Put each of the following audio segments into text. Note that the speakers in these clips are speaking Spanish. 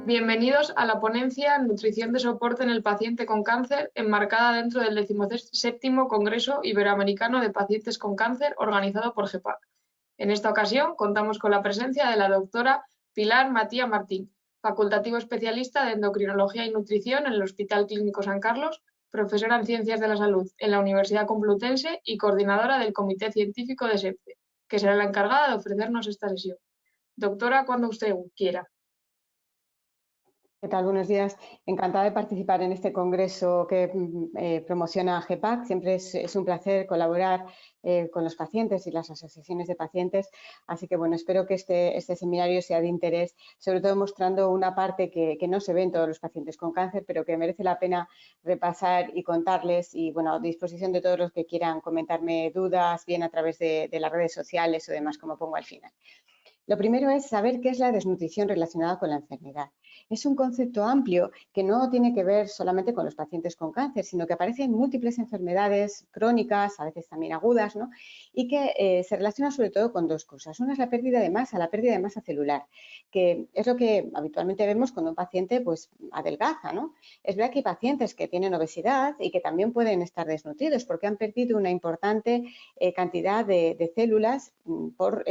Bienvenidos a la ponencia Nutrición de soporte en el paciente con cáncer, enmarcada dentro del 17º Congreso Iberoamericano de Pacientes con Cáncer, organizado por GEPAC. En esta ocasión contamos con la presencia de la doctora Pilar Matía Martín, facultativo especialista de Endocrinología y Nutrición en el Hospital Clínico San Carlos, profesora en Ciencias de la Salud en la Universidad Complutense y coordinadora del Comité Científico de SEPCE, que será la encargada de ofrecernos esta sesión. Doctora, cuando usted quiera. ¿Qué tal? Buenos días. Encantada de participar en este congreso que promociona GEPAC. Siempre es un placer colaborar con los pacientes y las asociaciones de pacientes. Así que, bueno, espero que este seminario sea de interés, sobre todo mostrando una parte que no se ve en todos los pacientes con cáncer, pero que merece la pena repasar y contarles. Y, bueno, a disposición de todos los que quieran comentarme dudas, bien a través de las redes sociales o demás, como pongo al final. Lo primero es saber qué es la desnutrición relacionada con la enfermedad. Es un concepto amplio que no tiene que ver solamente con los pacientes con cáncer, sino que aparece en múltiples enfermedades crónicas, a veces también agudas, ¿no? Y que se relaciona sobre todo con dos cosas. Una es la pérdida de masa celular, que es lo que habitualmente vemos cuando un paciente pues adelgaza, ¿no? Es verdad que hay pacientes que tienen obesidad y que también pueden estar desnutridos porque han perdido una importante cantidad de células por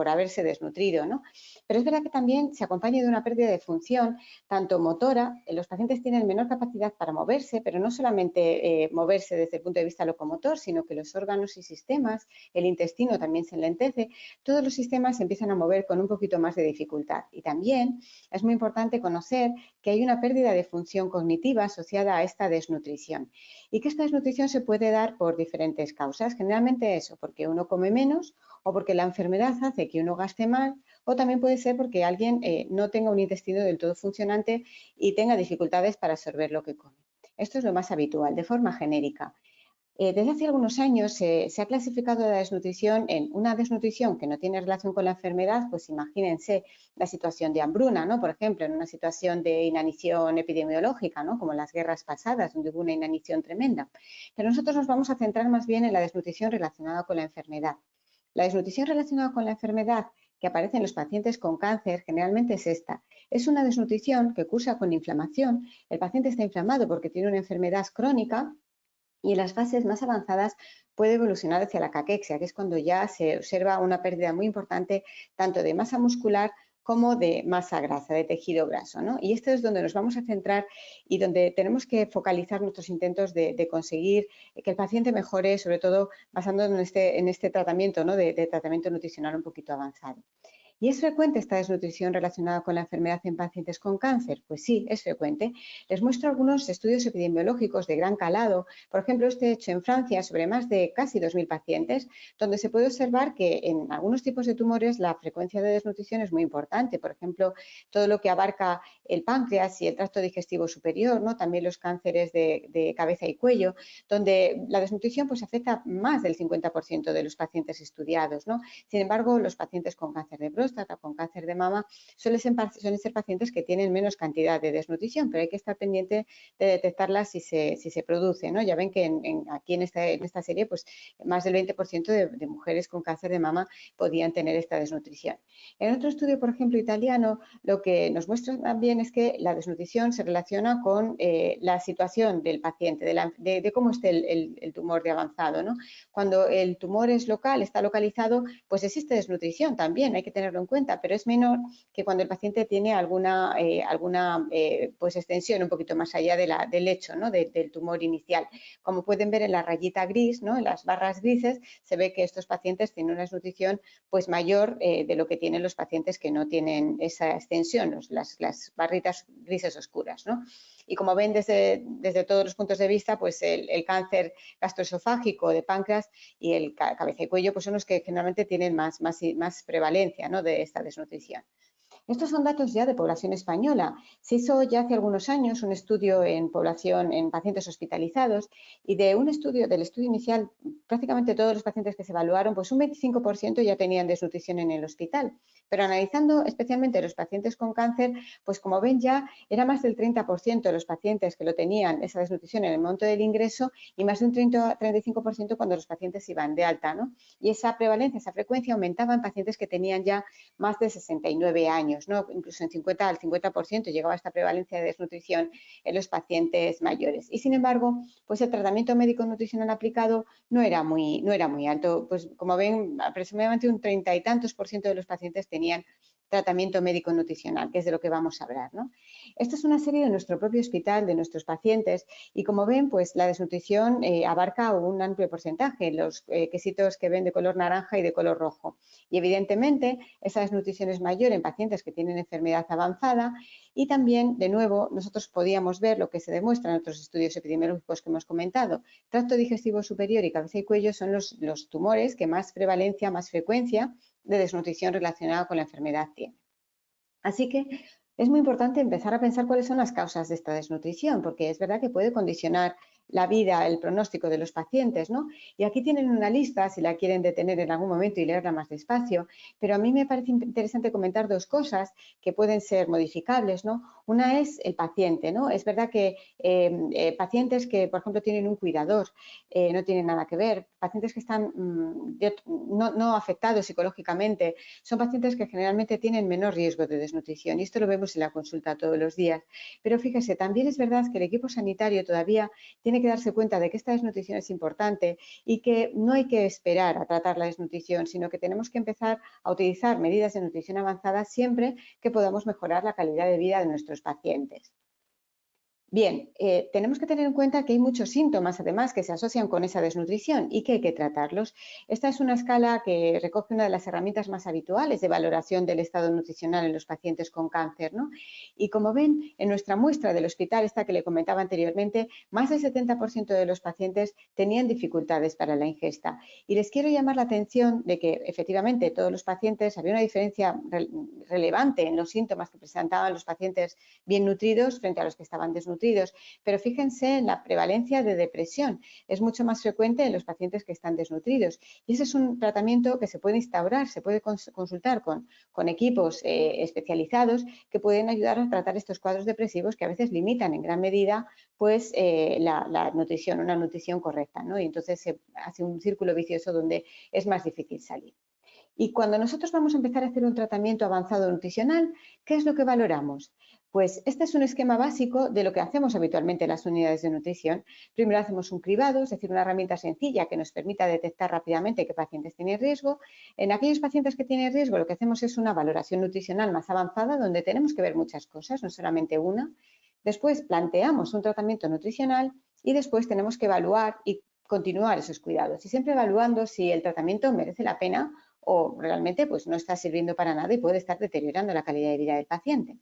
haberse desnutrido, ¿no? Pero es verdad que también se acompaña de una pérdida de función, tanto motora, los pacientes tienen menor capacidad para moverse, pero no solamente moverse desde el punto de vista locomotor, sino que los órganos y sistemas, el intestino también se enlentece, todos los sistemas se empiezan a mover con un poquito más de dificultad. Y también es muy importante conocer que hay una pérdida de función cognitiva asociada a esta desnutrición y que esta desnutrición se puede dar por diferentes causas, generalmente eso, porque uno come menos o porque la enfermedad hace que uno gaste mal, o también puede ser porque alguien no tenga un intestino del todo funcionante y tenga dificultades para absorber lo que come. Esto es lo más habitual, de forma genérica. Desde hace algunos años se ha clasificado la desnutrición en una desnutrición que no tiene relación con la enfermedad, pues imagínense la situación de hambruna, ¿no? Por ejemplo, en una situación de inanición epidemiológica, ¿no? Como en las guerras pasadas, donde hubo una inanición tremenda. Pero nosotros nos vamos a centrar más bien en la desnutrición relacionada con la enfermedad. La desnutrición relacionada con la enfermedad que aparece en los pacientes con cáncer generalmente es esta. Es una desnutrición que cursa con inflamación. El paciente está inflamado porque tiene una enfermedad crónica y en las fases más avanzadas puede evolucionar hacia la caquexia, que es cuando ya se observa una pérdida muy importante tanto de masa muscular como de masa grasa, de tejido graso, ¿no? Y esto es donde nos vamos a centrar y donde tenemos que focalizar nuestros intentos de conseguir que el paciente mejore, sobre todo basándonos en este tratamiento, ¿no? de tratamiento nutricional un poquito avanzado. ¿Y es frecuente esta desnutrición relacionada con la enfermedad en pacientes con cáncer? Pues sí, es frecuente. Les muestro algunos estudios epidemiológicos de gran calado, por ejemplo, este hecho en Francia sobre más de casi 2.000 pacientes, donde se puede observar que en algunos tipos de tumores la frecuencia de desnutrición es muy importante. Por ejemplo, todo lo que abarca el páncreas y el tracto digestivo superior, ¿no? También los cánceres de cabeza y cuello, donde la desnutrición pues, afecta más del 50% de los pacientes estudiados, ¿no? Sin embargo, los pacientes con cáncer de próstata, con cáncer de mama, suelen ser pacientes que tienen menos cantidad de desnutrición, pero hay que estar pendiente de detectarla si se produce, ¿no? Ya ven que aquí en esta serie, pues más del 20% de mujeres con cáncer de mama podían tener esta desnutrición. En otro estudio, por ejemplo, italiano, lo que nos muestra también es que la desnutrición se relaciona con la situación del paciente, de cómo esté el tumor de avanzado, ¿no? Cuando el tumor es local, está localizado, pues existe desnutrición también, hay que tenerlo en cuenta, pero es menor que cuando el paciente tiene alguna pues extensión un poquito más allá del lecho, ¿no? del tumor inicial. Como pueden ver en la rayita gris, ¿no? En las barras grises, se ve que estos pacientes tienen una desnutrición pues mayor de lo que tienen los pacientes que no tienen esa extensión, las barritas grises oscuras, ¿no? Y como ven desde todos los puntos de vista, pues el cáncer gastroesofágico de páncreas y el cabeza y cuello pues son los que generalmente tienen más prevalencia, ¿no? de esta desnutrición. Estos son datos ya de población española. Se hizo ya hace algunos años un estudio en población, en pacientes hospitalizados, y del estudio inicial, prácticamente todos los pacientes que se evaluaron, pues un 25% ya tenían desnutrición en el hospital. Pero analizando especialmente los pacientes con cáncer, pues como ven ya era más del 30% de los pacientes que lo tenían esa desnutrición en el momento del ingreso y más de un 35% cuando los pacientes iban de alta, ¿no? Y esa prevalencia, esa frecuencia aumentaba en pacientes que tenían ya más de 69 años. años, ¿no? Incluso al 50% llegaba esta prevalencia de desnutrición en los pacientes mayores. Y sin embargo, pues el tratamiento médico nutricional aplicado no era muy alto. Pues como ven, aproximadamente un 30 y tantos % de los pacientes tenían tratamiento médico nutricional, que es de lo que vamos a hablar, ¿no? Esto es una serie de nuestro propio hospital, de nuestros pacientes, y como ven, pues la desnutrición abarca un amplio porcentaje, los quesitos que ven de color naranja y de color rojo. Y evidentemente, esa desnutrición es mayor en pacientes que tienen enfermedad avanzada y también, de nuevo, nosotros podíamos ver lo que se demuestra en otros estudios epidemiológicos que hemos comentado. Tracto digestivo superior y cabeza y cuello son los tumores que más prevalencia, más frecuencia de desnutrición relacionada con la enfermedad tiene. Así que es muy importante empezar a pensar cuáles son las causas de esta desnutrición, porque es verdad que puede condicionar la vida, el pronóstico de los pacientes, ¿no? Y aquí tienen una lista, si la quieren detener en algún momento y leerla más despacio, pero a mí me parece interesante comentar dos cosas que pueden ser modificables, ¿no? Una es el paciente, ¿no? Es verdad que pacientes que, por ejemplo, tienen un cuidador, no tienen nada que ver. Pacientes que están no afectados psicológicamente, son pacientes que generalmente tienen menor riesgo de desnutrición y esto lo vemos en la consulta todos los días. Pero fíjese, también es verdad que el equipo sanitario todavía tiene que darse cuenta de que esta desnutrición es importante y que no hay que esperar a tratar la desnutrición, sino que tenemos que empezar a utilizar medidas de nutrición avanzada siempre que podamos mejorar la calidad de vida de nuestros pacientes. Bien, tenemos que tener en cuenta que hay muchos síntomas, además, que se asocian con esa desnutrición y que hay que tratarlos. Esta es una escala que recoge una de las herramientas más habituales de valoración del estado nutricional en los pacientes con cáncer, ¿no? Y como ven, en nuestra muestra del hospital, esta que le comentaba anteriormente, más del 70% de los pacientes tenían dificultades para la ingesta. Y les quiero llamar la atención de que, efectivamente, todos los pacientes, había una diferencia relevante en los síntomas que presentaban los pacientes bien nutridos frente a los que estaban desnutridos. Pero fíjense en la prevalencia de depresión. Es mucho más frecuente en los pacientes que están desnutridos. Y ese es un tratamiento que se puede instaurar, se puede consultar con equipos especializados que pueden ayudar a tratar estos cuadros depresivos que a veces limitan en gran medida pues, la nutrición, una nutrición correcta, ¿no? Y entonces se hace un círculo vicioso donde es más difícil salir. Y cuando nosotros vamos a empezar a hacer un tratamiento avanzado nutricional, ¿qué es lo que valoramos? Pues este es un esquema básico de lo que hacemos habitualmente en las unidades de nutrición. Primero hacemos un cribado, es decir, una herramienta sencilla que nos permita detectar rápidamente qué pacientes tienen riesgo. En aquellos pacientes que tienen riesgo, lo que hacemos es una valoración nutricional más avanzada donde tenemos que ver muchas cosas, no solamente una. Después planteamos un tratamiento nutricional y después tenemos que evaluar y continuar esos cuidados. Y siempre evaluando si el tratamiento merece la pena o realmente pues, no está sirviendo para nada y puede estar deteriorando la calidad de vida del paciente.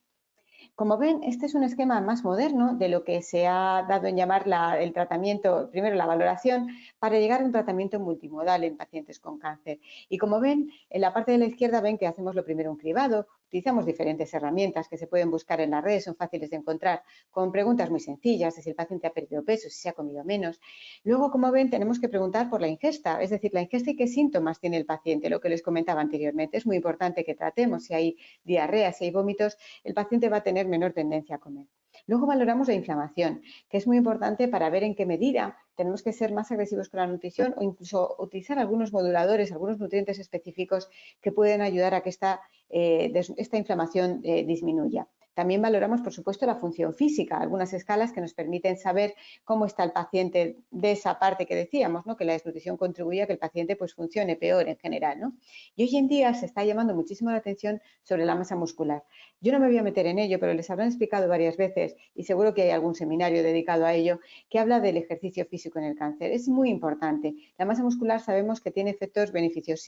Como ven, este es un esquema más moderno de lo que se ha dado en llamar el tratamiento, primero la valoración, para llegar a un tratamiento multimodal en pacientes con cáncer. Y como ven, en la parte de la izquierda ven que hacemos lo primero un cribado, utilizamos diferentes herramientas que se pueden buscar en la red, son fáciles de encontrar, con preguntas muy sencillas, de si el paciente ha perdido peso, si se ha comido menos. Luego, como ven, tenemos que preguntar por la ingesta, es decir, la ingesta y qué síntomas tiene el paciente, lo que les comentaba anteriormente. Es muy importante que tratemos si hay diarrea, si hay vómitos, el paciente va a tener menor tendencia a comer. Luego valoramos la inflamación, que es muy importante para ver en qué medida tenemos que ser más agresivos con la nutrición o incluso utilizar algunos moduladores, algunos nutrientes específicos que pueden ayudar a que esta inflamación disminuya. También valoramos, por supuesto, la función física, algunas escalas que nos permiten saber cómo está el paciente de esa parte que decíamos, ¿no? Que la desnutrición contribuye a que el paciente pues, funcione peor en general, ¿no? Y hoy en día se está llamando muchísimo la atención sobre la masa muscular. Yo no me voy a meter en ello, pero les habrán explicado varias veces, y seguro que hay algún seminario dedicado a ello, que habla del ejercicio físico en el cáncer. Es muy importante. La masa muscular sabemos que tiene efectos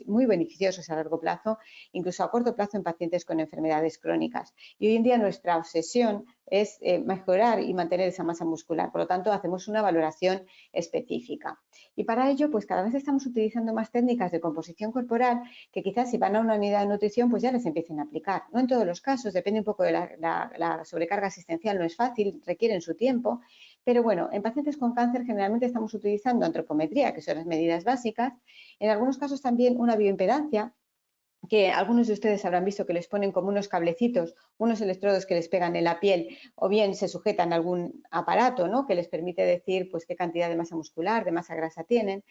muy beneficiosos a largo plazo, incluso a corto plazo en pacientes con enfermedades crónicas. Y hoy en día nuestra obsesión es mejorar y mantener esa masa muscular. Por lo tanto, hacemos una valoración específica. Y para ello, pues cada vez estamos utilizando más técnicas de composición corporal que quizás si van a una unidad de nutrición, pues ya les empiecen a aplicar. No en todos los casos, depende un poco de la sobrecarga asistencial, no es fácil, requieren su tiempo. Pero bueno, en pacientes con cáncer generalmente estamos utilizando antropometría, que son las medidas básicas. En algunos casos también una bioimpedancia, que algunos de ustedes habrán visto que les ponen como unos cablecitos, unos electrodos que les pegan en la piel, o bien se sujetan a algún aparato, ¿no?, que les permite decir pues, qué cantidad de masa muscular, de masa grasa tienen.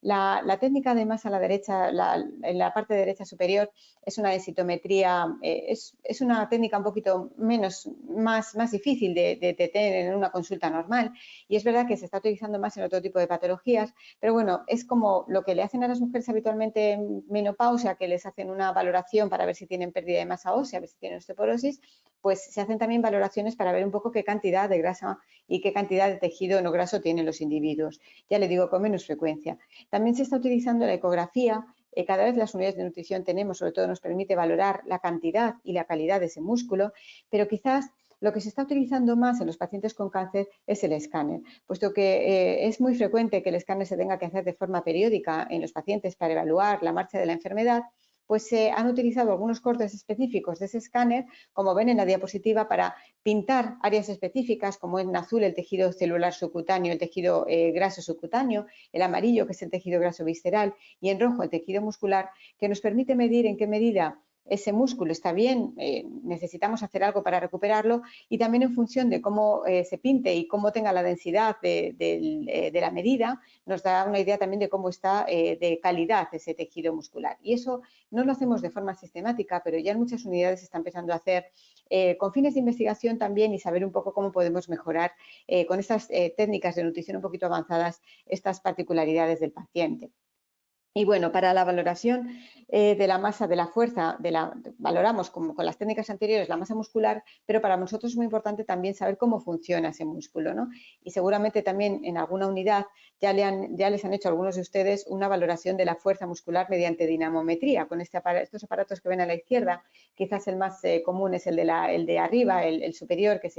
La técnica de masa a la derecha, en la parte derecha superior, es una densitometría, es una técnica un poquito más difícil de tener en una consulta normal, y es verdad que se está utilizando más en otro tipo de patologías, pero bueno, es como lo que le hacen a las mujeres habitualmente en menopausia, que les hacen una valoración para ver si tienen pérdida de masa ósea, a ver si tienen osteoporosis, pues se hacen también valoraciones para ver un poco qué cantidad de grasa y qué cantidad de tejido no graso tienen los individuos. Ya le digo, con menos frecuencia. También se está utilizando la ecografía. Cada vez las unidades de nutrición tenemos, sobre todo nos permite valorar la cantidad y la calidad de ese músculo, pero quizás lo que se está utilizando más en los pacientes con cáncer es el escáner, puesto que es muy frecuente que el escáner se tenga que hacer de forma periódica en los pacientes para evaluar la marcha de la enfermedad. Pues se han utilizado algunos cortes específicos de ese escáner, como ven en la diapositiva, para pintar áreas específicas, como en azul el tejido celular subcutáneo, el tejido graso subcutáneo, el amarillo, que es el tejido graso visceral, y en rojo el tejido muscular, que nos permite medir en qué medida ese músculo está bien, necesitamos hacer algo para recuperarlo, y también en función de cómo se pinte y cómo tenga la densidad de la medida, nos da una idea también de cómo está de calidad ese tejido muscular. Y eso no lo hacemos de forma sistemática, pero ya en muchas unidades se está empezando a hacer con fines de investigación también, y saber un poco cómo podemos mejorar con estas técnicas de nutrición un poquito avanzadas estas particularidades del paciente. Y bueno, para la valoración de la masa, de la fuerza, valoramos como con las técnicas anteriores la masa muscular, pero para nosotros es muy importante también saber cómo funciona ese músculo, ¿no? Y seguramente también en alguna unidad ya les han hecho a algunos de ustedes una valoración de la fuerza muscular mediante dinamometría, con estos aparatos que ven a la izquierda. Quizás el más común es el de arriba, el superior, que es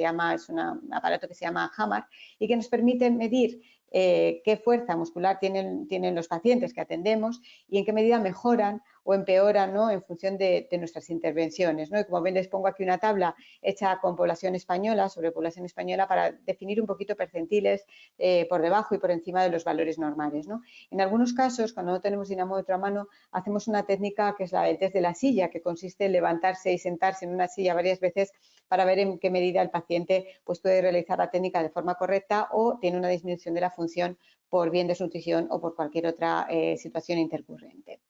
un aparato que se llama Hammer, y que nos permite medir qué fuerza muscular tienen los pacientes que atendemos y en qué medida mejoran o empeoran, ¿no?, en función de nuestras intervenciones, ¿no? Y como ven, les pongo aquí una tabla hecha con población española, sobre población española, para definir un poquito percentiles por debajo y por encima de los valores normales, ¿no? En algunos casos, cuando no tenemos dinamómetro a mano, hacemos una técnica que es la del test de la silla, que consiste en levantarse y sentarse en una silla varias veces para ver en qué medida el paciente pues, puede realizar la técnica de forma correcta o tiene una disminución de la función por bien desnutrición o por cualquier otra situación intercurrente.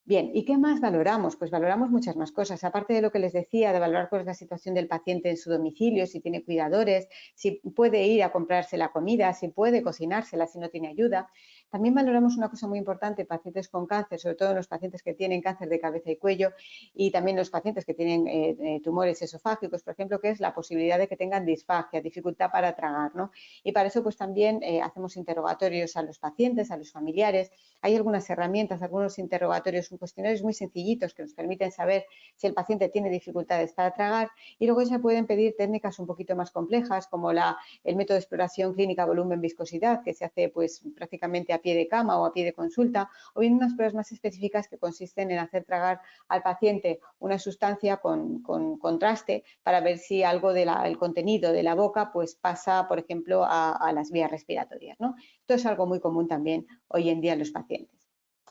Bien, ¿y qué más valoramos? Pues valoramos muchas más cosas. Aparte de lo que les decía, de valorar cuál es la situación del paciente en su domicilio, si tiene cuidadores, si puede ir a comprarse la comida, si puede cocinársela, si no tiene ayuda. También valoramos una cosa muy importante en pacientes con cáncer, sobre todo en los pacientes que tienen cáncer de cabeza y cuello, y también los pacientes que tienen tumores esofágicos, por ejemplo, que es la posibilidad de que tengan disfagia, dificultad para tragar, ¿no? Y para eso pues también hacemos interrogatorios a los pacientes, a los familiares. Hay algunas herramientas, algunos interrogatorios, cuestionarios muy sencillitos que nos permiten saber si el paciente tiene dificultades para tragar, y luego se pueden pedir técnicas un poquito más complejas, como el método de exploración clínica volumen-viscosidad, que se hace pues prácticamente a pie de cama o a pie de consulta, o bien unas pruebas más específicas que consisten en hacer tragar al paciente una sustancia con contraste para ver si algo del contenido de la boca pues pasa, por ejemplo, a las vías respiratorias, ¿no? Esto es algo muy común también hoy en día en los pacientes.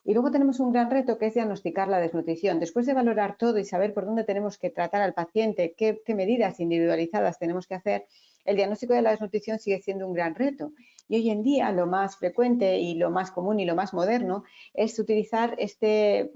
Y luego tenemos un gran reto, que es diagnosticar la desnutrición. Después de valorar todo y saber por dónde tenemos que tratar al paciente, qué medidas individualizadas tenemos que hacer, el diagnóstico de la desnutrición sigue siendo un gran reto. Y hoy en día lo más frecuente y lo más común y lo más moderno es utilizar este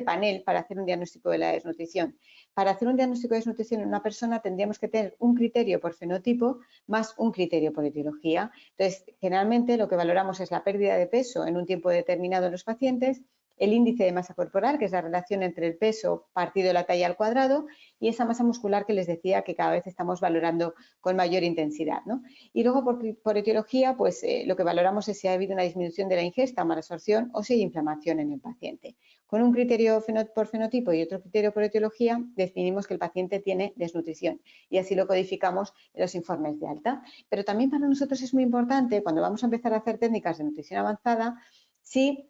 panel para hacer un diagnóstico de la desnutrición. Para hacer un diagnóstico de desnutrición en una persona tendríamos que tener un criterio por fenotipo más un criterio por etiología. Entonces, generalmente lo que valoramos es la pérdida de peso en un tiempo determinado en los pacientes, el índice de masa corporal, que es la relación entre el peso partido la talla al cuadrado, y esa masa muscular que les decía que cada vez estamos valorando con mayor intensidad, ¿no? Y luego por etiología, pues lo que valoramos es si ha habido una disminución de la ingesta, malabsorción, o si hay inflamación en el paciente. Con un criterio por fenotipo y otro criterio por etiología, definimos que el paciente tiene desnutrición, y así lo codificamos en los informes de alta. Pero también para nosotros es muy importante, cuando vamos a empezar a hacer técnicas de nutrición avanzada, si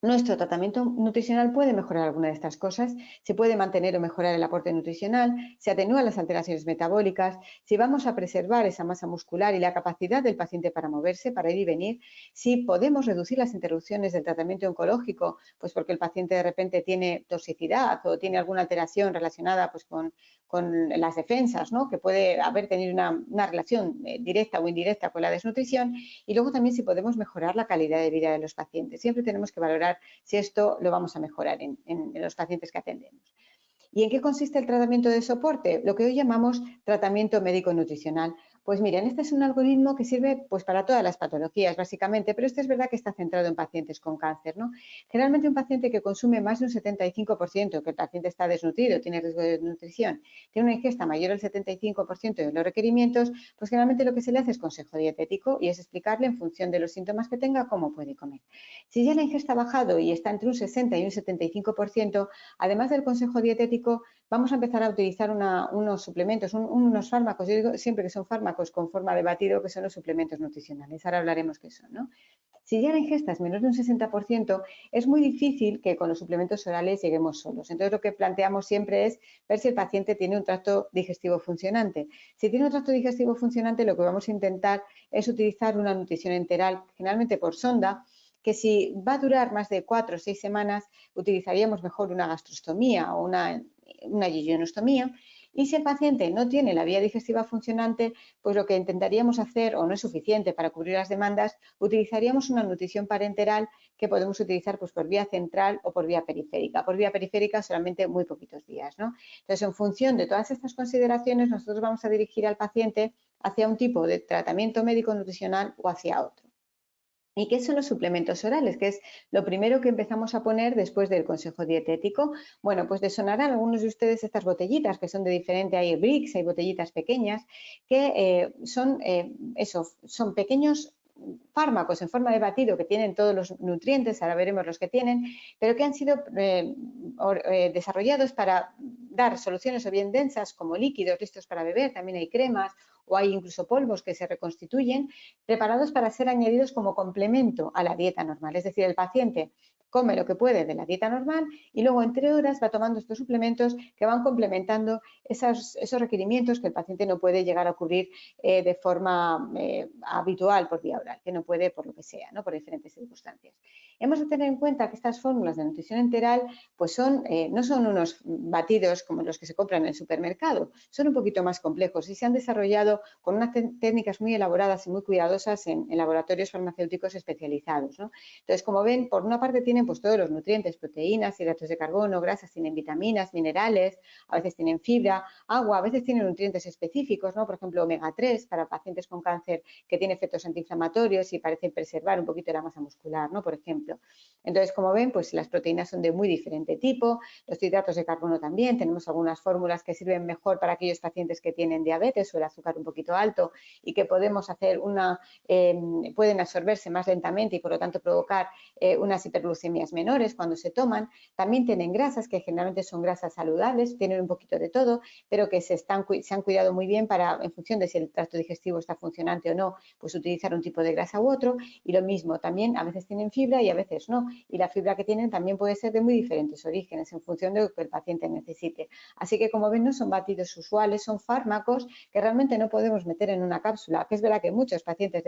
Nuestro tratamiento nutricional puede mejorar alguna de estas cosas, se puede mantener o mejorar el aporte nutricional, se atenúan las alteraciones metabólicas, si vamos a preservar esa masa muscular y la capacidad del paciente para moverse, para ir y venir, si podemos reducir las interrupciones del tratamiento oncológico, pues porque el paciente de repente tiene toxicidad o tiene alguna alteración relacionada pues con las defensas, ¿no? Que puede haber tenido una relación directa o indirecta con la desnutrición, y luego también si podemos mejorar la calidad de vida de los pacientes. Siempre tenemos que valorar si esto lo vamos a mejorar en los pacientes que atendemos. ¿Y en qué consiste el tratamiento de soporte? Lo que hoy llamamos tratamiento médico-nutricional. Pues miren, este es un algoritmo que sirve pues, para todas las patologías, básicamente, pero este es verdad que está centrado en pacientes con cáncer, ¿no? Generalmente un paciente que consume más de un 75%, que el paciente está desnutrido, tiene riesgo de desnutrición, tiene una ingesta mayor al 75% de los requerimientos, pues generalmente lo que se le hace es consejo dietético y es explicarle en función de los síntomas que tenga cómo puede comer. Si ya la ingesta ha bajado y está entre un 60 y un 75%, además del consejo dietético, vamos a empezar a utilizar unos suplementos, unos fármacos. Yo digo siempre que son fármacos con forma de batido, que son los suplementos nutricionales. Ahora hablaremos qué son, ¿no? Si ya la ingesta es menos de un 60%, es muy difícil que con los suplementos orales lleguemos solos. Entonces, lo que planteamos siempre es ver si el paciente tiene un tracto digestivo funcionante. Si tiene un tracto digestivo funcionante, lo que vamos a intentar es utilizar una nutrición enteral, generalmente por sonda, que si va a durar más de 4 o 6 semanas, utilizaríamos mejor una gastrostomía o una yeyunostomía. Y si el paciente no tiene la vía digestiva funcionante, pues lo que intentaríamos hacer, o no es suficiente para cubrir las demandas, utilizaríamos una nutrición parenteral que podemos utilizar pues, por vía central o por vía periférica. Por vía periférica solamente muy poquitos días, ¿no? Entonces, en función de todas estas consideraciones, nosotros vamos a dirigir al paciente hacia un tipo de tratamiento médico nutricional o hacia otro. ¿Y qué son los suplementos orales? Que es lo primero que empezamos a poner después del consejo dietético. Bueno, pues les sonarán a algunos de ustedes estas botellitas que son de diferente, hay bricks, hay botellitas pequeñas, que son pequeños fármacos en forma de batido que tienen todos los nutrientes, ahora veremos los que tienen, pero que han sido desarrollados para dar soluciones o bien densas como líquidos listos para beber, también hay cremas o hay incluso polvos que se reconstituyen, preparados para ser añadidos como complemento a la dieta normal. Es decir, el paciente come lo que puede de la dieta normal y luego entre horas va tomando estos suplementos que van complementando esos requerimientos que el paciente no puede llegar a cubrir de forma habitual por vía oral, que no puede por lo que sea, ¿no? Por diferentes circunstancias. Hemos de tener en cuenta que estas fórmulas de nutrición enteral pues no son unos batidos como los que se compran en el supermercado, son un poquito más complejos y se han desarrollado con unas técnicas muy elaboradas y muy cuidadosas en laboratorios farmacéuticos especializados, ¿no? Entonces, como ven, por una parte tienen pues, todos los nutrientes, proteínas, hidratos de carbono, grasas, tienen vitaminas, minerales, a veces tienen fibra, agua, a veces tienen nutrientes específicos, ¿no? Por ejemplo, omega 3 para pacientes con cáncer que tiene efectos antiinflamatorios y parecen preservar un poquito la masa muscular, ¿no? Por ejemplo. Entonces, como ven, pues las proteínas son de muy diferente tipo, los hidratos de carbono también, tenemos algunas fórmulas que sirven mejor para aquellos pacientes que tienen diabetes o el azúcar un poquito alto y que podemos hacer pueden absorberse más lentamente y por lo tanto provocar unas hiperglucemias menores cuando se toman. También tienen grasas que generalmente son grasas saludables, tienen un poquito de todo, pero que se han cuidado muy bien para, en función de si el tracto digestivo está funcionante o no, pues utilizar un tipo de grasa u otro. Y lo mismo, también a veces tienen fibra y a veces no. Y la fibra que tienen también puede ser de muy diferentes orígenes en función de lo que el paciente necesite. Así que, como ven, no son batidos usuales, son fármacos que realmente no podemos meter en una cápsula, que es verdad que muchos pacientes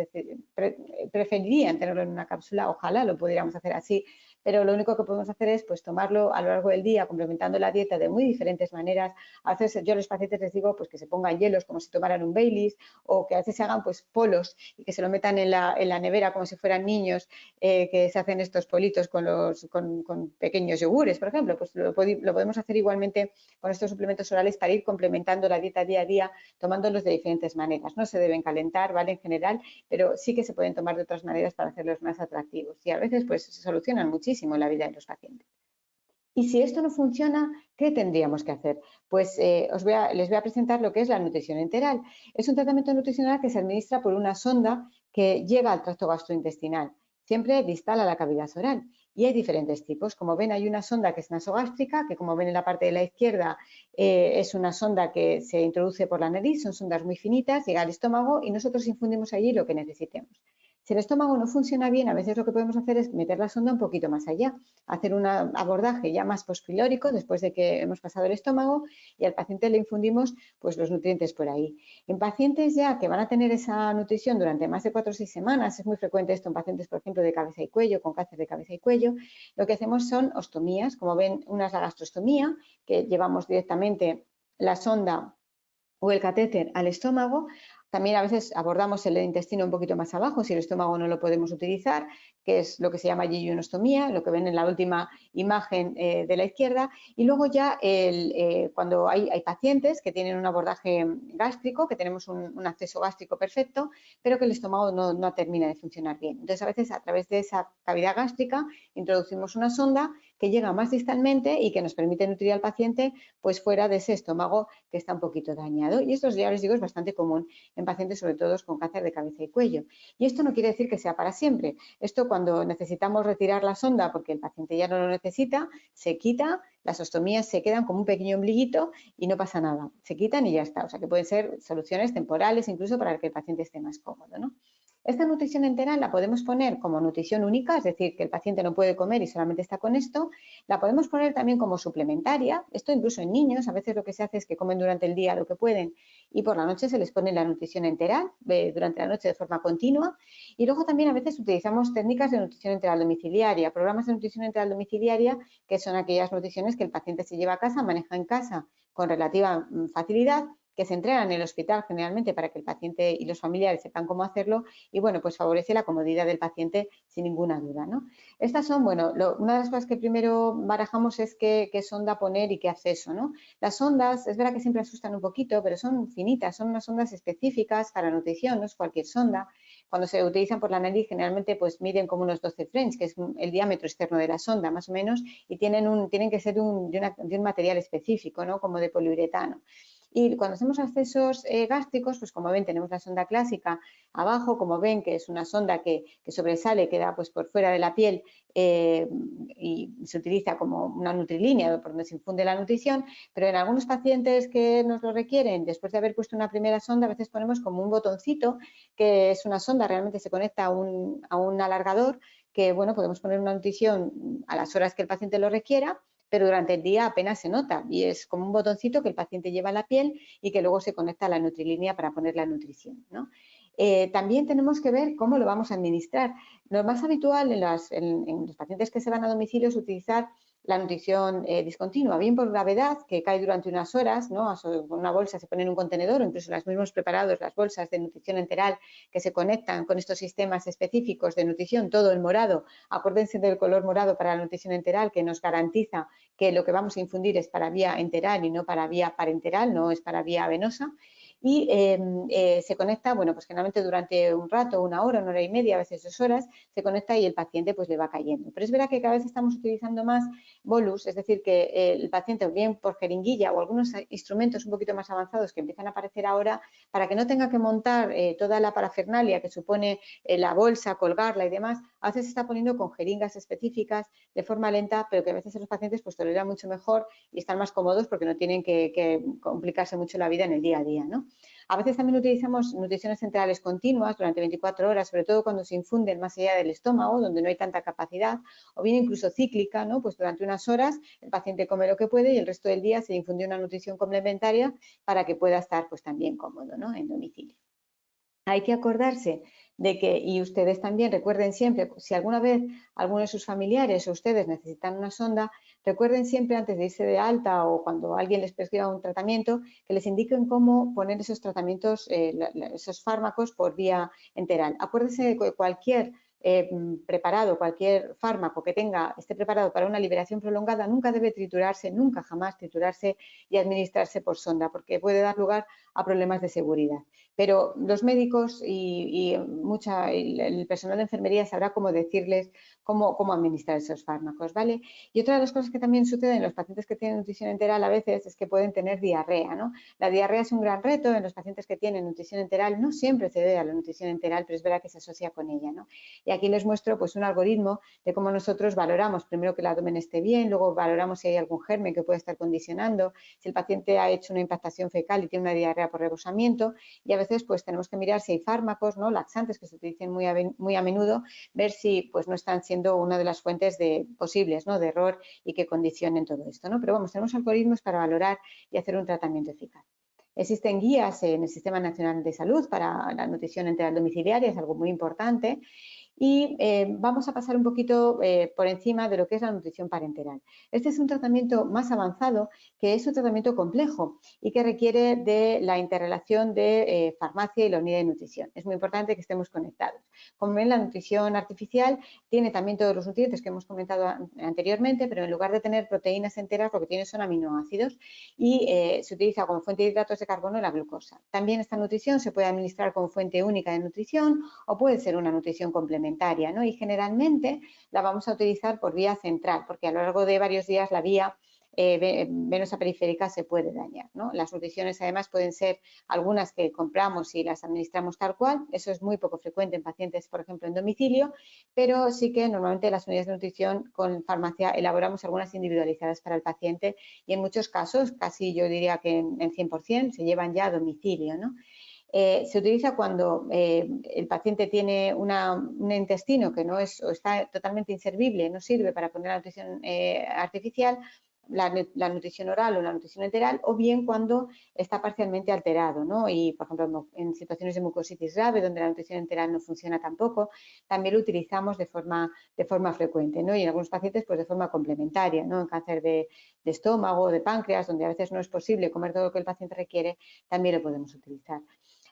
preferirían tenerlo en una cápsula, ojalá lo pudiéramos hacer así, pero lo único que podemos hacer es pues, tomarlo a lo largo del día, complementando la dieta de muy diferentes maneras. A veces yo a los pacientes les digo pues, que se pongan hielos como si tomaran un Baileys, o que a veces se hagan pues, polos y que se lo metan en la nevera como si fueran niños, que se hacen estos politos con pequeños yogures, por ejemplo. Pues lo podemos hacer igualmente con estos suplementos orales para ir complementando la dieta día a día, tomándolos de diferentes maneras. No se deben calentar, ¿vale? En general, pero sí que se pueden tomar de otras maneras para hacerlos más atractivos. Y a veces pues se solucionan muchísimo la vida de los pacientes. Y si esto no funciona, ¿qué tendríamos que hacer? Pues les voy a presentar lo que es la nutrición enteral. Es un tratamiento nutricional que se administra por una sonda que llega al tracto gastrointestinal, siempre distal a la cavidad oral. Y hay diferentes tipos. Como ven, hay una sonda que es nasogástrica, que como ven en la parte de la izquierda es una sonda que se introduce por la nariz, son sondas muy finitas, llega al estómago y nosotros infundimos allí lo que necesitemos. Si el estómago no funciona bien, a veces lo que podemos hacer es meter la sonda un poquito más allá, hacer un abordaje ya más pospilórico después de que hemos pasado el estómago y al paciente le infundimos pues los nutrientes por ahí. En pacientes ya que van a tener esa nutrición durante más de 4 o 6 semanas, es muy frecuente esto en pacientes, por ejemplo, de cabeza y cuello, con cáncer de cabeza y cuello, lo que hacemos son ostomías. Como ven, una es la gastrostomía, que llevamos directamente la sonda o el catéter al estómago. También a veces abordamos el intestino un poquito más abajo si el estómago no lo podemos utilizar, que es lo que se llama yeyunostomía, lo que ven en la última imagen de la izquierda. Y luego ya cuando hay pacientes que tienen un abordaje gástrico, que tenemos un acceso gástrico perfecto, pero que el estómago no termina de funcionar bien. Entonces a veces a través de esa cavidad gástrica introducimos una sonda que llega más distalmente y que nos permite nutrir al paciente pues fuera de ese estómago que está un poquito dañado. Y esto ya les digo es bastante común en pacientes sobre todo con cáncer de cabeza y cuello. Y esto no quiere decir que sea para siempre. Esto cuando necesitamos retirar la sonda porque el paciente ya no lo necesita, se quita, las ostomías se quedan como un pequeño ombliguito y no pasa nada. Se quitan y ya está. O sea que pueden ser soluciones temporales incluso para que el paciente esté más cómodo, ¿no? Esta nutrición enteral la podemos poner como nutrición única, es decir, que el paciente no puede comer y solamente está con esto. La podemos poner también como suplementaria, esto incluso en niños, a veces lo que se hace es que comen durante el día lo que pueden y por la noche se les pone la nutrición enteral durante la noche de forma continua. Y luego también a veces utilizamos técnicas de nutrición enteral domiciliaria, programas de nutrición enteral domiciliaria, que son aquellas nutriciones que el paciente se lleva a casa, maneja en casa con relativa facilidad, que se entregan en el hospital generalmente para que el paciente y los familiares sepan cómo hacerlo y, bueno, pues favorece la comodidad del paciente sin ninguna duda, ¿no? Estas son, bueno, una de las cosas que primero barajamos es qué sonda poner y qué acceso, ¿no? Las sondas, es verdad que siempre asustan un poquito, pero son finitas, son unas sondas específicas para nutrición, no es cualquier sonda. Cuando se utilizan por la nariz, generalmente pues miden como unos 12 French, que es el diámetro externo de la sonda, más o menos, y tienen que ser de un material específico, ¿no? Como de poliuretano. Y cuando hacemos accesos gástricos, pues como ven tenemos la sonda clásica abajo, como ven que es una sonda que sobresale, queda pues por fuera de la piel y se utiliza como una nutrilínea por donde se infunde la nutrición, pero en algunos pacientes que nos lo requieren, después de haber puesto una primera sonda, a veces ponemos como un botoncito, que es una sonda, realmente se conecta a un alargador, que bueno, podemos poner una nutrición a las horas que el paciente lo requiera, pero durante el día apenas se nota y es como un botoncito que el paciente lleva a la piel y que luego se conecta a la nutrilínea para poner la nutrición, ¿no? También tenemos que ver cómo lo vamos a administrar. Lo más habitual en los pacientes que se van a domicilio es utilizar la nutrición discontinua, bien por gravedad, que cae durante unas horas, ¿no? Con una bolsa se pone en un contenedor, o incluso los mismos preparados, las bolsas de nutrición enteral que se conectan con estos sistemas específicos de nutrición, todo el morado, acuérdense del color morado para la nutrición enteral que nos garantiza que lo que vamos a infundir es para vía enteral y no para vía parenteral, no es para vía venosa. Y se conecta, bueno, pues generalmente durante un rato, una hora y media, a veces 2 horas, se conecta y el paciente pues le va cayendo. Pero es verdad que cada vez estamos utilizando más bolus, es decir, que el paciente, o bien por jeringuilla o algunos instrumentos un poquito más avanzados que empiezan a aparecer ahora, para que no tenga que montar toda la parafernalia que supone la bolsa, colgarla y demás, a veces se está poniendo con jeringas específicas de forma lenta, pero que a veces los pacientes pues toleran mucho mejor y están más cómodos porque no tienen que complicarse mucho la vida en el día a día, ¿no? A veces también utilizamos nutriciones centrales continuas durante 24 horas, sobre todo cuando se infunden más allá del estómago, donde no hay tanta capacidad, o bien incluso cíclica, ¿no? Pues durante unas horas el paciente come lo que puede y el resto del día se infunde una nutrición complementaria para que pueda estar pues también cómodo, ¿no? En domicilio. Hay que acordarse de que, y ustedes también recuerden siempre, si alguna vez alguno de sus familiares o ustedes necesitan una sonda, recuerden siempre antes de irse de alta o cuando alguien les prescriba un tratamiento, que les indiquen cómo poner esos tratamientos, esos fármacos por vía enteral. Acuérdense de que cualquier preparado, cualquier fármaco que esté preparado para una liberación prolongada nunca debe triturarse, nunca jamás triturarse y administrarse por sonda, porque puede dar lugar a problemas de seguridad. Pero los médicos y el personal de enfermería sabrá cómo decirles cómo administrar esos fármacos, ¿vale? Y otra de las cosas que también sucede en los pacientes que tienen nutrición enteral a veces es que pueden tener diarrea, ¿no? La diarrea es un gran reto en los pacientes que tienen nutrición enteral, no siempre se debe a la nutrición enteral, pero es verdad que se asocia con ella, ¿no? Y aquí les muestro pues un algoritmo de cómo nosotros valoramos primero que el abdomen esté bien, luego valoramos si hay algún germen que puede estar condicionando, si el paciente ha hecho una impactación fecal y tiene una diarrea enfermera por rebosamiento, y a veces pues tenemos que mirar si hay fármacos, ¿no?, laxantes que se utilicen muy a menudo, ver si pues no están siendo una de las fuentes posibles, ¿no?, de error y que condicionen todo esto, ¿no? Pero vamos, tenemos algoritmos para valorar y hacer un tratamiento eficaz. Existen guías en el Sistema Nacional de Salud para la nutrición enteral domiciliaria, es algo muy importante. Y vamos a pasar un poquito por encima de lo que es la nutrición parenteral. Este es un tratamiento más avanzado, que es un tratamiento complejo y que requiere de la interrelación de farmacia y la unidad de nutrición. Es muy importante que estemos conectados. Como ven, la nutrición artificial tiene también todos los nutrientes que hemos comentado anteriormente, pero en lugar de tener proteínas enteras, lo que tiene son aminoácidos y se utiliza como fuente de hidratos de carbono la glucosa. También esta nutrición se puede administrar como fuente única de nutrición o puede ser una nutrición complementaria, ¿no? Y generalmente la vamos a utilizar por vía central, porque a lo largo de varios días la vía venosa periférica se puede dañar, ¿no? Las nutriciones además pueden ser algunas que compramos y las administramos tal cual, eso es muy poco frecuente en pacientes, por ejemplo, en domicilio, pero sí que normalmente las unidades de nutrición con farmacia elaboramos algunas individualizadas para el paciente y en muchos casos, casi yo diría que en 100%, se llevan ya a domicilio, ¿no? Se utiliza cuando el paciente tiene un intestino que no es o está totalmente inservible, no sirve para poner la nutrición artificial, la nutrición oral o la nutrición enteral, o bien cuando está parcialmente alterado, ¿no? Y, por ejemplo, en situaciones de mucositis grave, donde la nutrición enteral no funciona tampoco, también lo utilizamos de forma frecuente, ¿no? Y en algunos pacientes, pues de forma complementaria, ¿no? En cáncer de estómago, de páncreas, donde a veces no es posible comer todo lo que el paciente requiere, también lo podemos utilizar.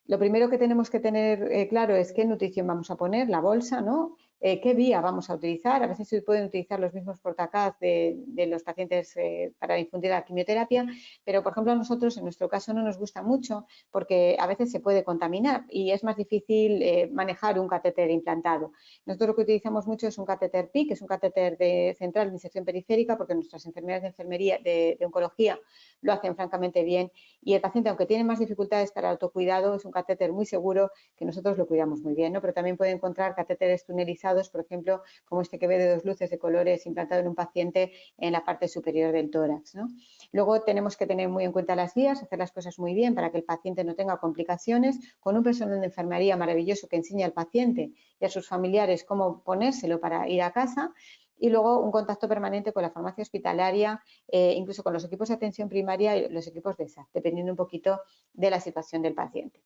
Lo primero que tenemos que tener claro es qué nutrición vamos a poner, la bolsa, ¿no? Qué vía vamos a utilizar. A veces se pueden utilizar los mismos portacaz de los pacientes para infundir la quimioterapia, pero por ejemplo a nosotros en nuestro caso no nos gusta mucho porque a veces se puede contaminar y es más difícil manejar un catéter implantado. Nosotros lo que utilizamos mucho es un catéter PIC, que es un catéter central de inserción periférica, porque nuestras enfermeras de enfermería de oncología lo hacen francamente bien y el paciente, aunque tiene más dificultades para el autocuidado, es un catéter muy seguro que nosotros lo cuidamos muy bien, ¿no? Pero también puede encontrar catéteres tunelizados, por ejemplo, como este que ve de 2 luces de colores implantado en un paciente en la parte superior del tórax, ¿no? Luego tenemos que tener muy en cuenta las guías, hacer las cosas muy bien para que el paciente no tenga complicaciones, con un personal de enfermería maravilloso que enseñe al paciente y a sus familiares cómo ponérselo para ir a casa. Y luego un contacto permanente con la farmacia hospitalaria, incluso con los equipos de atención primaria y los equipos de SAP, dependiendo un poquito de la situación del paciente.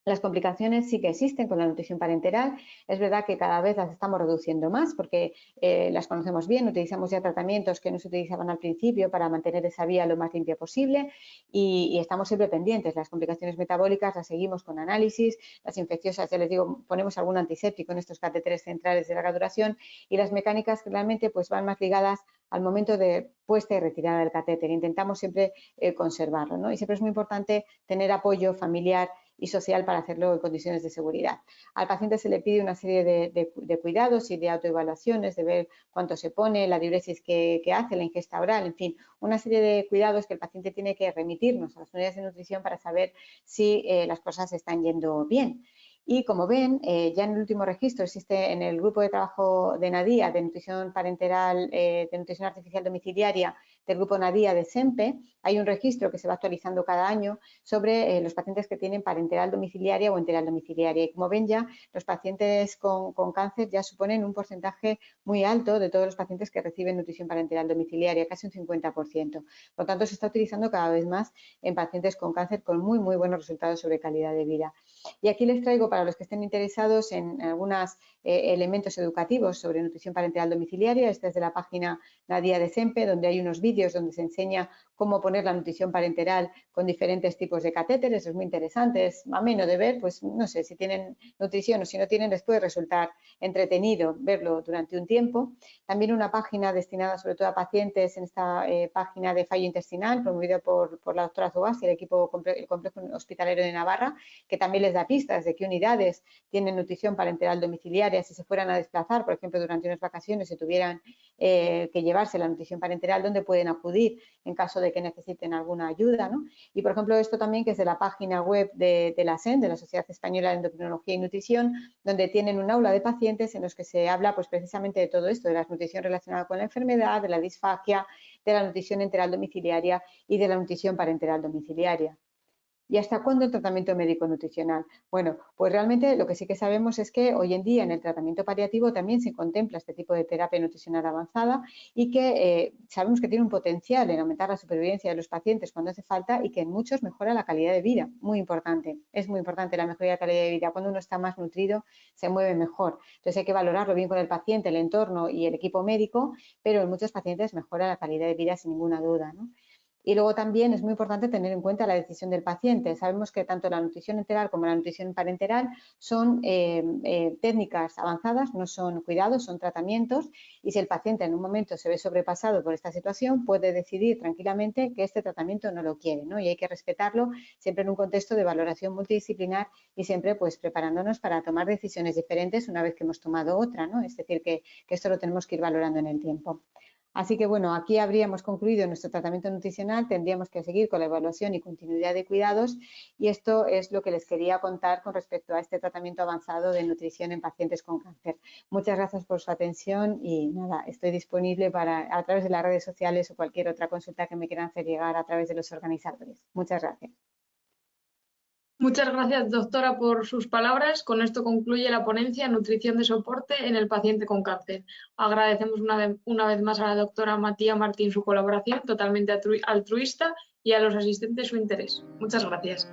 Las complicaciones sí que existen con la nutrición parenteral. Es verdad que cada vez las estamos reduciendo más porque las conocemos bien, utilizamos ya tratamientos que no se utilizaban al principio para mantener esa vía lo más limpia posible y estamos siempre pendientes. Las complicaciones metabólicas las seguimos con análisis, las infecciosas, ya les digo, ponemos algún antiséptico en estos catéteres centrales de larga duración y las mecánicas realmente pues van más ligadas al momento de puesta y retirada del catéter. Intentamos siempre conservarlo, ¿no? Y siempre es muy importante tener apoyo familiar y social para hacerlo en condiciones de seguridad. Al paciente se le pide una serie de cuidados y de autoevaluaciones, de ver cuánto se pone, la diuresis que hace, la ingesta oral, en fin, una serie de cuidados que el paciente tiene que remitirnos a las unidades de nutrición para saber si las cosas están yendo bien. Y como ven, ya en el último registro existe en el grupo de trabajo de NADIA, de nutrición parenteral, de nutrición artificial domiciliaria, del grupo NADIA de SEMPE, hay un registro que se va actualizando cada año sobre los pacientes que tienen parenteral domiciliaria o enteral domiciliaria. Y como ven ya, los pacientes con cáncer ya suponen un porcentaje muy alto de todos los pacientes que reciben nutrición parenteral domiciliaria, casi un 50%. Por lo tanto, se está utilizando cada vez más en pacientes con cáncer con muy, muy buenos resultados sobre calidad de vida. Y aquí les traigo, para los que estén interesados en algunos elementos educativos sobre nutrición parenteral domiciliaria, esta es de la página Nadia de SEMPE, donde hay unos vídeos donde se enseña cómo poner la nutrición parenteral con diferentes tipos de catéteres. Es muy interesante, es ameno de ver, pues no sé, si tienen nutrición o si no tienen, les puede resultar entretenido verlo durante un tiempo. También una página destinada sobre todo a pacientes, en esta página de fallo intestinal, promovida por la doctora Zugasti y el complejo hospitalario de Navarra, que también les da pistas de qué unidades tienen nutrición parenteral domiciliaria si se fueran a desplazar, por ejemplo, durante unas vacaciones, si tuvieran que llevarse la nutrición parenteral, dónde pueden acudir en caso de que necesiten alguna ayuda, ¿no? Y, por ejemplo, esto también que es de la página web de la SEN, de la Sociedad Española de Endocrinología y Nutrición, donde tienen un aula de pacientes en los que se habla pues precisamente de todo esto, de la nutrición relacionada con la enfermedad, de la disfagia, de la nutrición enteral domiciliaria y de la nutrición parenteral domiciliaria. ¿Y hasta cuándo el tratamiento médico nutricional? Bueno, pues realmente lo que sí que sabemos es que hoy en día en el tratamiento paliativo también se contempla este tipo de terapia nutricional avanzada y que sabemos que tiene un potencial en aumentar la supervivencia de los pacientes cuando hace falta y que en muchos mejora la calidad de vida. Muy importante, es muy importante la mejoría de la calidad de vida. Cuando uno está más nutrido se mueve mejor. Entonces hay que valorarlo bien con el paciente, el entorno y el equipo médico, pero en muchos pacientes mejora la calidad de vida sin ninguna duda, ¿no? Y luego también es muy importante tener en cuenta la decisión del paciente. Sabemos que tanto la nutrición enteral como la nutrición parenteral son técnicas avanzadas, no son cuidados, son tratamientos, y si el paciente en un momento se ve sobrepasado por esta situación, puede decidir tranquilamente que este tratamiento no lo quiere, ¿no? Y hay que respetarlo siempre en un contexto de valoración multidisciplinar y siempre pues preparándonos para tomar decisiones diferentes una vez que hemos tomado otra, ¿no? Es decir, que esto lo tenemos que ir valorando en el tiempo. Así que bueno, aquí habríamos concluido nuestro tratamiento nutricional, tendríamos que seguir con la evaluación y continuidad de cuidados y esto es lo que les quería contar con respecto a este tratamiento avanzado de nutrición en pacientes con cáncer. Muchas gracias por su atención y nada, estoy disponible a través de las redes sociales o cualquier otra consulta que me quieran hacer llegar a través de los organizadores. Muchas gracias. Muchas gracias, doctora, por sus palabras. Con esto concluye la ponencia Nutrición de soporte en el paciente con cáncer. Agradecemos una vez más a la doctora Matías Martín su colaboración totalmente altruista y a los asistentes su interés. Muchas gracias.